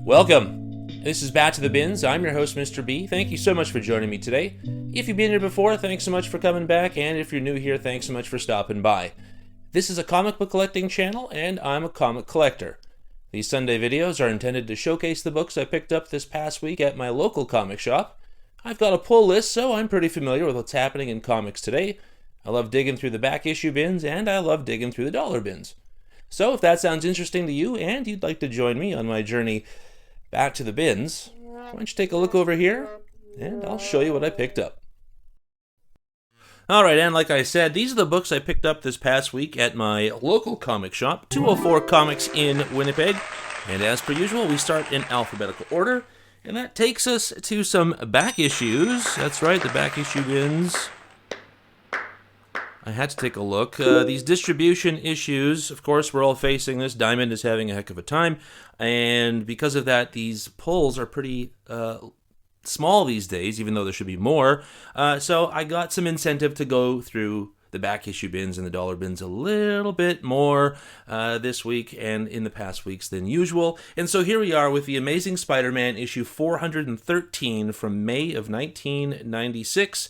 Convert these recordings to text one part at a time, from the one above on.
Welcome. This is Back to the Bins. I'm your host, Mr. B. Thank you so much for joining me today. If you've been here before, thanks so much for coming back, and if you're new here, thanks so much for stopping by. This is a comic book collecting channel, and I'm a comic collector. These Sunday videos are intended to showcase the books I picked up this past week at my local comic shop. I've got a pull list, so I'm pretty familiar with what's happening in comics today. I love digging through the back issue bins, and I love digging through the dollar bins. So if that sounds interesting to you, and you'd like to join me on my journey back to the bins, why don't you take a look over here, and I'll show you what I picked up. Alright, and like I said, these are the books I picked up this past week at my local comic shop, 204 Comics in Winnipeg. And as per usual, we start in alphabetical order, and that takes us to some back issues. That's right, the back issue bins. I had to take a look. These distribution issues, of course, we're all facing this. Diamond is having a heck of a time, and because of that, these pulls are pretty small these days, even though there should be more. So I got some incentive to go through the back issue bins and the dollar bins a little bit more this week and in the past weeks than usual. And so here we are with the Amazing Spider-Man issue 413 from May of 1996.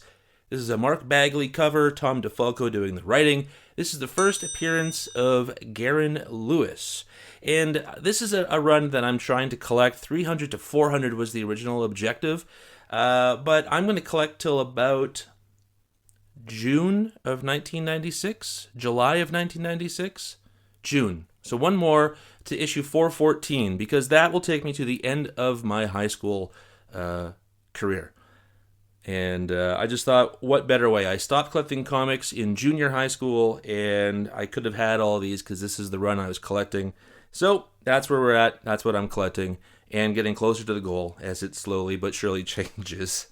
This is a Mark Bagley cover, Tom DeFalco doing the writing. This is the first appearance of Garen Lewis. And this is a run that I'm trying to collect. 300 to 400 was the original objective. But I'm going to collect till about June of 1996. July of 1996. June. So one more to issue 414, because that will take me to the end of my high school career. And I just thought, what better way? I stopped collecting comics in junior high school, and I could have had all these because this is the run I was collecting. So that's where we're at. That's what I'm collecting, and getting closer to the goal as it slowly but surely changes.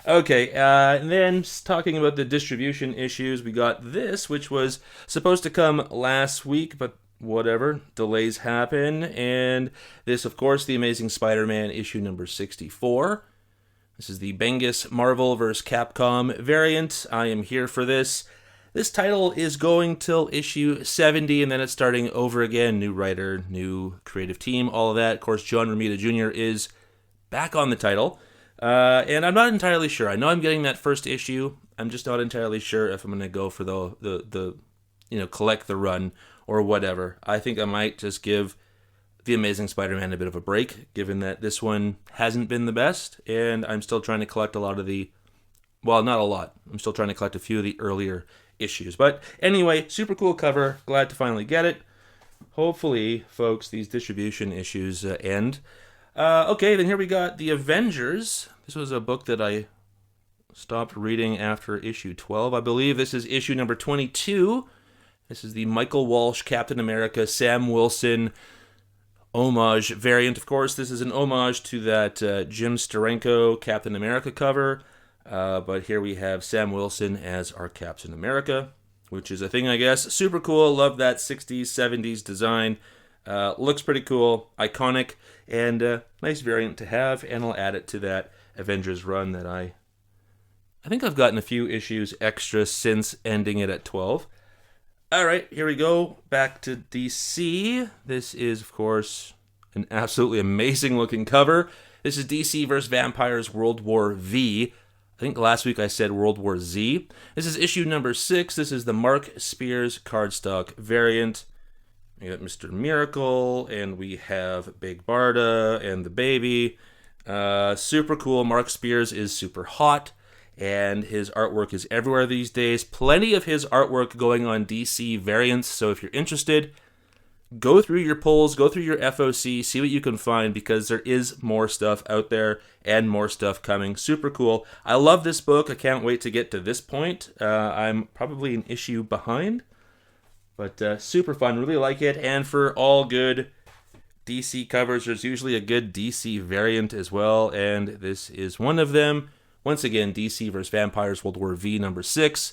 Okay, and then talking about the distribution issues, we got this, which was supposed to come last week, but whatever, delays happen. And this, of course, the Amazing Spider-Man issue number 64. This is the Bendis Marvel vs. Capcom variant. I am here for this. This title is going till issue 70, and then it's starting over again. New writer, new creative team, all of that. Of course, John Romita Jr. is back on the title. And I'm not entirely sure. I know I'm getting that first issue. I'm just not entirely sure if I'm going to go for the collect the run or whatever. I think I might just give The Amazing Spider-Man a bit of a break, given that this one hasn't been the best, and I'm still trying to collect a lot of the, well, not a lot. I'm still trying to collect a few of the earlier issues. But anyway, super cool cover. Glad to finally get it. Hopefully, folks, these distribution issues end. Okay, then here we got The Avengers. This was a book that I stopped reading after issue 12. I believe this is issue number 22. This is the Michael Walsh Captain America, Sam Wilson homage variant. Of course, this is an homage to that Jim Steranko Captain America cover, but here we have Sam Wilson as our Captain America, which is a thing, I guess. Super cool. Love that 60s, 70s design. Looks pretty cool, iconic, and nice variant to have, and I'll add it to that Avengers run that I think I've gotten a few issues extra since ending it at 12. All right, here we go. Back to DC. This is, of course, an absolutely amazing looking cover. This is DC vs. Vampires World War V. I think last week I said World War Z. This is issue number 6. This is the Mark Spears cardstock variant. We got Mr. Miracle, and we have Big Barda and the baby. Super cool. Mark Spears is super hot, and his artwork is everywhere these days. Plenty of his artwork going on DC variants, so if you're interested, go through your polls, go through your FOC, see what you can find, because there is more stuff out there and more stuff coming. Super cool. I love this book. I can't wait to get to this point. I'm probably an issue behind, but super fun. Really like it, and for all good DC covers, there's usually a good DC variant as well, and this is one of them. Once again, DC vs. Vampires World War V number 6.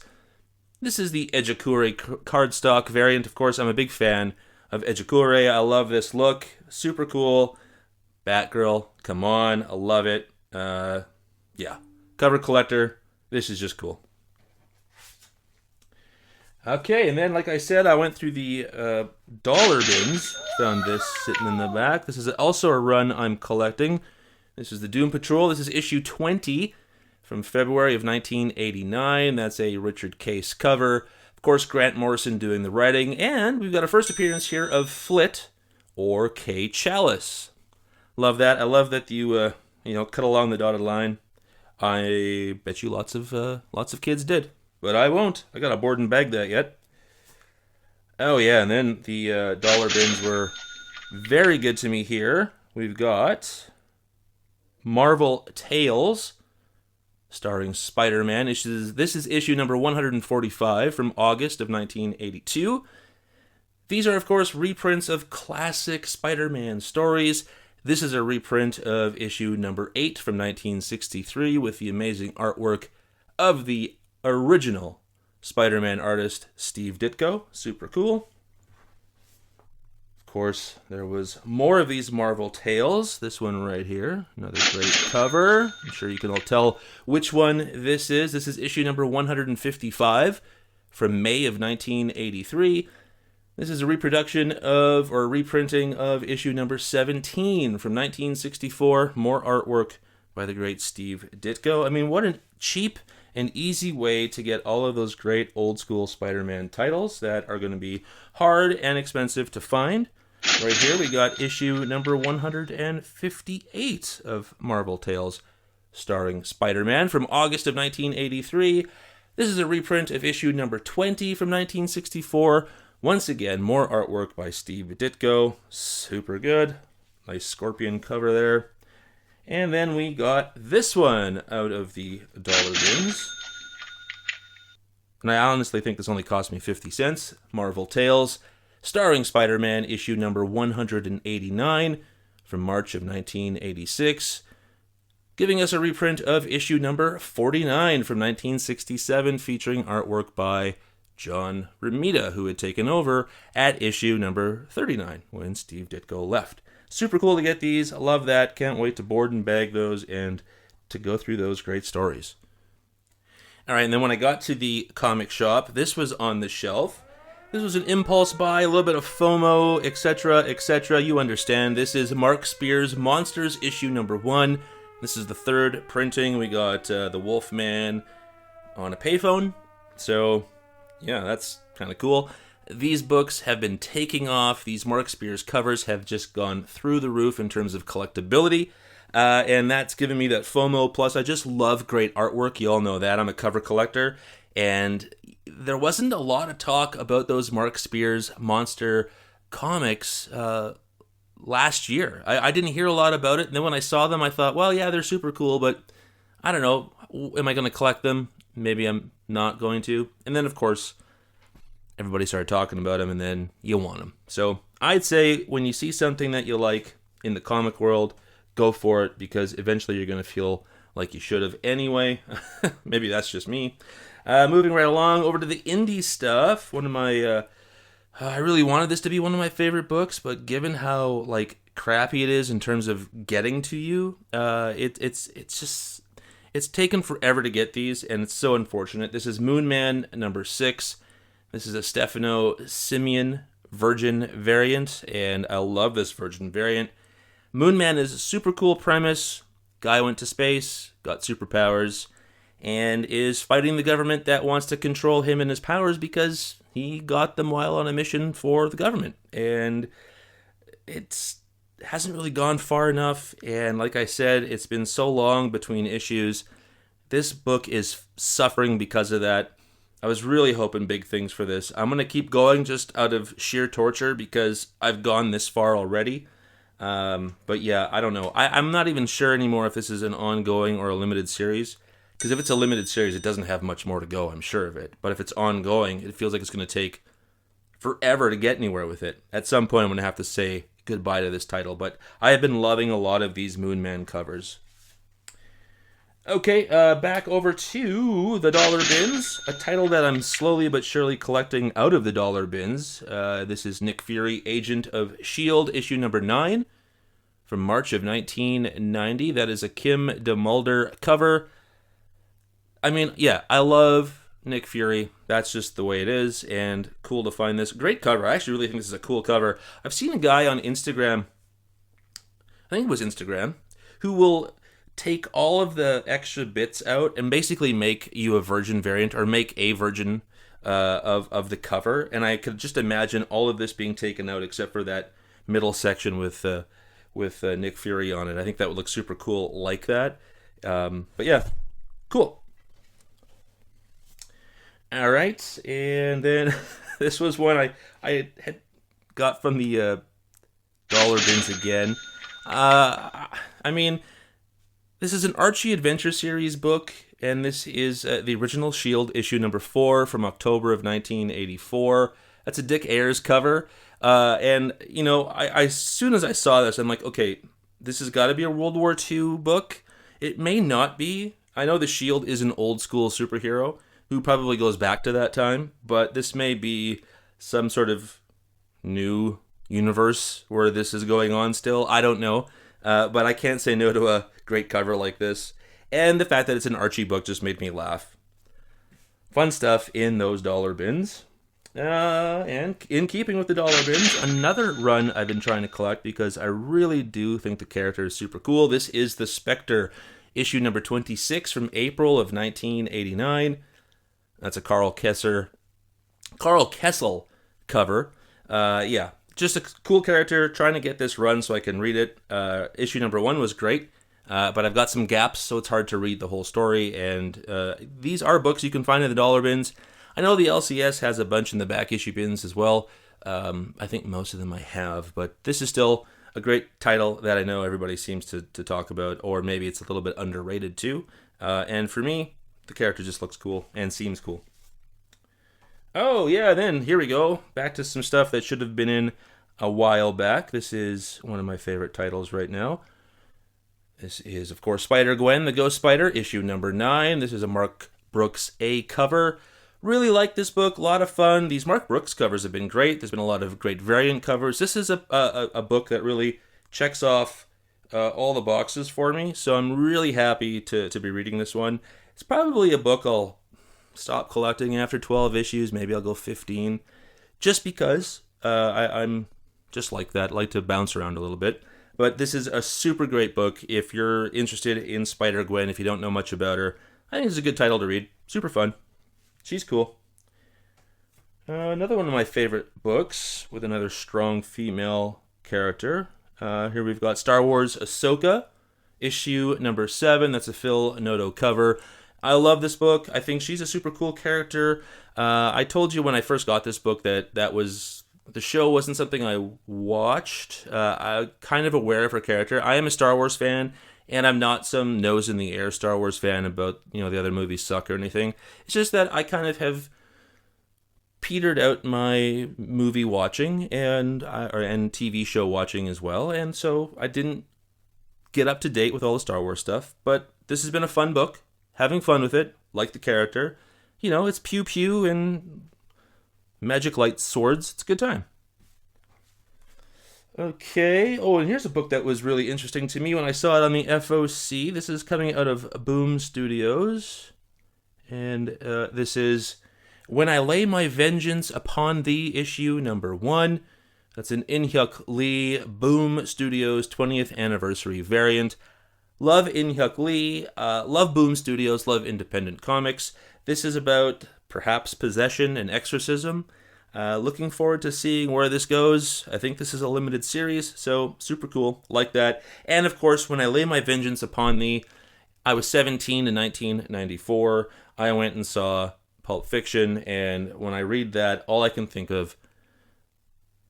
This is the Ejikure cardstock variant. Of course, I'm a big fan of Ejikure. I love this look. Super cool. Batgirl, come on. I love it. Yeah. Cover collector. This is just cool. Okay, and then, like I said, I went through the dollar bins. Found this sitting in the back. This is also a run I'm collecting. This is the Doom Patrol. This is issue 20 from February of 1989. That's a Richard Case cover. Of course, Grant Morrison doing the writing. And we've got a first appearance here of Flit, or K. Chalice. Love that. I love that you cut along the dotted line. I bet you lots of kids did. But I won't. I gotta board and bag that yet. Oh yeah, and then the dollar bins were very good to me here. We've got Marvel Tales, starring Spider-Man. This is issue number 145 from August of 1982. These are, of course, reprints of classic Spider-Man stories. This is a reprint of issue number 8 from 1963 with the amazing artwork of the original Spider-Man artist Steve Ditko. Super cool. Of course, there was more of these Marvel Tales. This one right here, another great cover. I'm sure you can all tell which one this is. This is issue number 155 from May of 1983. This is a reproduction of, or reprinting of, issue number 17 from 1964. More artwork by the great Steve Ditko. I mean, what a cheap and easy way to get all of those great old school Spider-Man titles that are going to be hard and expensive to find. Right here we got issue number 158 of Marvel Tales, starring Spider-Man from August of 1983. This is a reprint of issue number 20 from 1964. Once again, more artwork by Steve Ditko. Super good. Nice scorpion cover there. And then we got this one out of the dollar bins. And I honestly think this only cost me 50 cents. Marvel Tales, starring Spider-Man, issue number 189 from March of 1986. Giving us a reprint of issue number 49 from 1967, featuring artwork by John Romita, who had taken over at issue number 39 when Steve Ditko left. Super cool to get these. I love that. Can't wait to board and bag those and to go through those great stories. All right, and then when I got to the comic shop, this was on the shelf. This was an impulse buy, a little bit of FOMO, etc., etc. You understand. This is Mark Spear's Monsters, issue number 1. This is the third printing. We got the Wolfman on a payphone. So, yeah, that's kind of cool. These books have been taking off. These Mark Spears covers have just gone through the roof in terms of collectability. And that's given me that FOMO. Plus, I just love great artwork. You all know that. I'm a cover collector. And there wasn't a lot of talk about those Mark Spears monster comics last year. I didn't hear a lot about it. And then when I saw them, I thought, well, yeah, they're super cool. But I don't know. Am I going to collect them? Maybe I'm not going to. And then, of course, everybody started talking about them, and then you want them. So I'd say when you see something that you like in the comic world, go for it, because eventually you're going to feel like you should have anyway. Maybe that's just me. Moving right along over to the indie stuff. One of my, I really wanted this to be one of my favorite books, but given how crappy it is in terms of getting to you, it's taken forever to get these, and it's so unfortunate. This is Moon Man number 6. This is a Stefano Simeon Virgin variant, and I love this Virgin variant. Moon Man is a super cool premise. Guy went to space, got superpowers, and is fighting the government that wants to control him and his powers because he got them while on a mission for the government. And it hasn't really gone far enough, and like I said, it's been so long between issues. This book is suffering because of that. I was really hoping big things for this. I'm going to keep going just out of sheer torture because I've gone this far already. But yeah, I don't know. I'm not even sure anymore if this is an ongoing or a limited series. Because if it's a limited series, it doesn't have much more to go, I'm sure of it. But if it's ongoing, it feels like it's going to take forever to get anywhere with it. At some point, I'm going to have to say goodbye to this title. But I have been loving a lot of these Moon Man covers. Okay, back over to the dollar bins, a title that I'm slowly but surely collecting out of the dollar bins. This is Nick Fury, Agent of S.H.I.E.L.D., issue number 9 from March of 1990. That is a Kim DeMulder cover. I mean, yeah, I love Nick Fury. That's just the way it is, and cool to find this. Great cover. I actually really think this is a cool cover. I've seen a guy on Instagram, I think it was Instagram, who will take all of the extra bits out and basically make you a virgin variant, or make a version of the cover. And I could just imagine all of this being taken out except for that middle section with Nick Fury on it. I think that would look super cool like that. But yeah, cool. All right, and then this was one I had got from the dollar bins again. I mean, this is an Archie Adventure Series book, and this is the original Shield issue number 4 from October of 1984. That's a Dick Ayers cover, and you know, I as soon as I saw this, I'm like, okay, this has got to be a World War II book. It may not be. I know the Shield is an old school superhero who probably goes back to that time, but this may be some sort of new universe where this is going on still. I don't know, but I can't say no to a great cover like this. And the fact that it's an Archie book just made me laugh. Fun stuff in those dollar bins. And in keeping with the dollar bins, another run I've been trying to collect because I really do think the character is super cool. This is the Spectre, issue number 26 from April of 1989. That's a Carl Kessel cover. Yeah, just a cool character. Trying to get this run so I can read it. Issue number 1 was great, but I've got some gaps, so it's hard to read the whole story. And these are books you can find in the dollar bins. I know the LCS has a bunch in the back issue bins as well. I think most of them I have, but this is still a great title that I know everybody seems to talk about, or maybe it's a little bit underrated too. And for me, the character just looks cool and seems cool. Oh yeah, then here we go. Back to some stuff that should have been in a while back. This is one of my favorite titles right now. This is, of course, Spider-Gwen, the Ghost Spider, issue number 9. This is a Mark Brooks A cover. Really like this book, a lot of fun. These Mark Brooks covers have been great. There's been a lot of great variant covers. This is a book that really checks off all the boxes for me, so I'm really happy to be reading this one. It's probably a book I'll stop collecting after 12 issues. Maybe I'll go 15, just because I'm just like that. I like to bounce around a little bit. But this is a super great book if you're interested in Spider-Gwen, if you don't know much about her. I think it's a good title to read. Super fun. She's cool. Another one of my favorite books with another strong female character. Here we've got Star Wars Ahsoka, issue number 7. That's a Phil Noto cover. I love this book. I think she's a super cool character. I told you when I first got this book that the show wasn't something I watched. I'm kind of aware of her character. I am a Star Wars fan, and I'm not some nose in the air Star Wars fan about, the other movies suck or anything. It's just that I kind of have petered out my movie watching and TV show watching as well, and so I didn't get up to date with all the Star Wars stuff. But this has been a fun book. Having fun with it, like the character. It's pew pew and magic light swords. It's a good time. Okay. Oh, and here's a book that was really interesting to me when I saw it on the FOC. This is coming out of Boom Studios. And this is When I Lay My Vengeance Upon Thee, issue number 1. That's an In-Hyuk Lee Boom Studios 20th anniversary variant. Love In-Hyuk Lee, love Boom Studios, love independent comics. This is about perhaps possession and exorcism. Looking forward to seeing where this goes. I think this is a limited series, so super cool, like that. And of course, When I Lay My Vengeance Upon Thee, I was 17 in 1994. I went and saw Pulp Fiction, and when I read that, all I can think of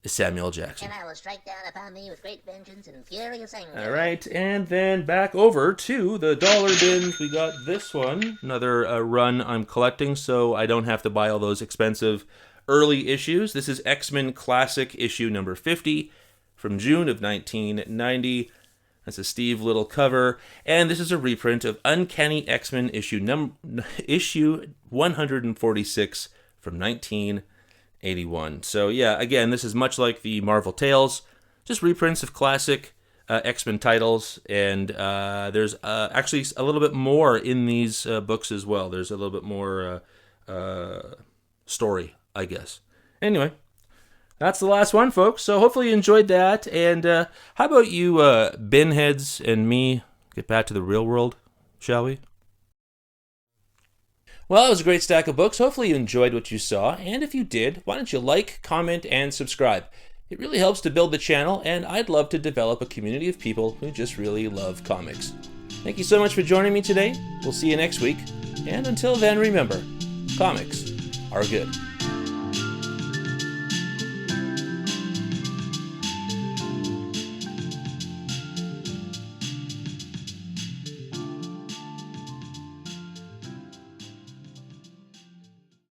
is Samuel Jackson. And I will strike down upon thee with great vengeance and furious anger. All right, and then back over to the dollar bins. We got this one, another run I'm collecting, so I don't have to buy all those expensive early issues. This is X-Men Classic issue number 50 from June of 1990. That's a Steve Little cover, and this is a reprint of Uncanny X-Men issue 146 from 1981. So yeah, again, this is much like the Marvel Tales, just reprints of classic X-Men titles, and there's actually a little bit more in these books as well. There's a little bit more story, I guess. Anyway, that's the last one, folks. So hopefully you enjoyed that. And how about you bin heads and me get back to the real world, shall we? Well, it was a great stack of books. Hopefully you enjoyed what you saw. And if you did, why don't you like, comment, and subscribe? It really helps to build the channel, and I'd love to develop a community of people who just really love comics. Thank you so much for joining me today. We'll see you next week. And until then, remember, comics are good.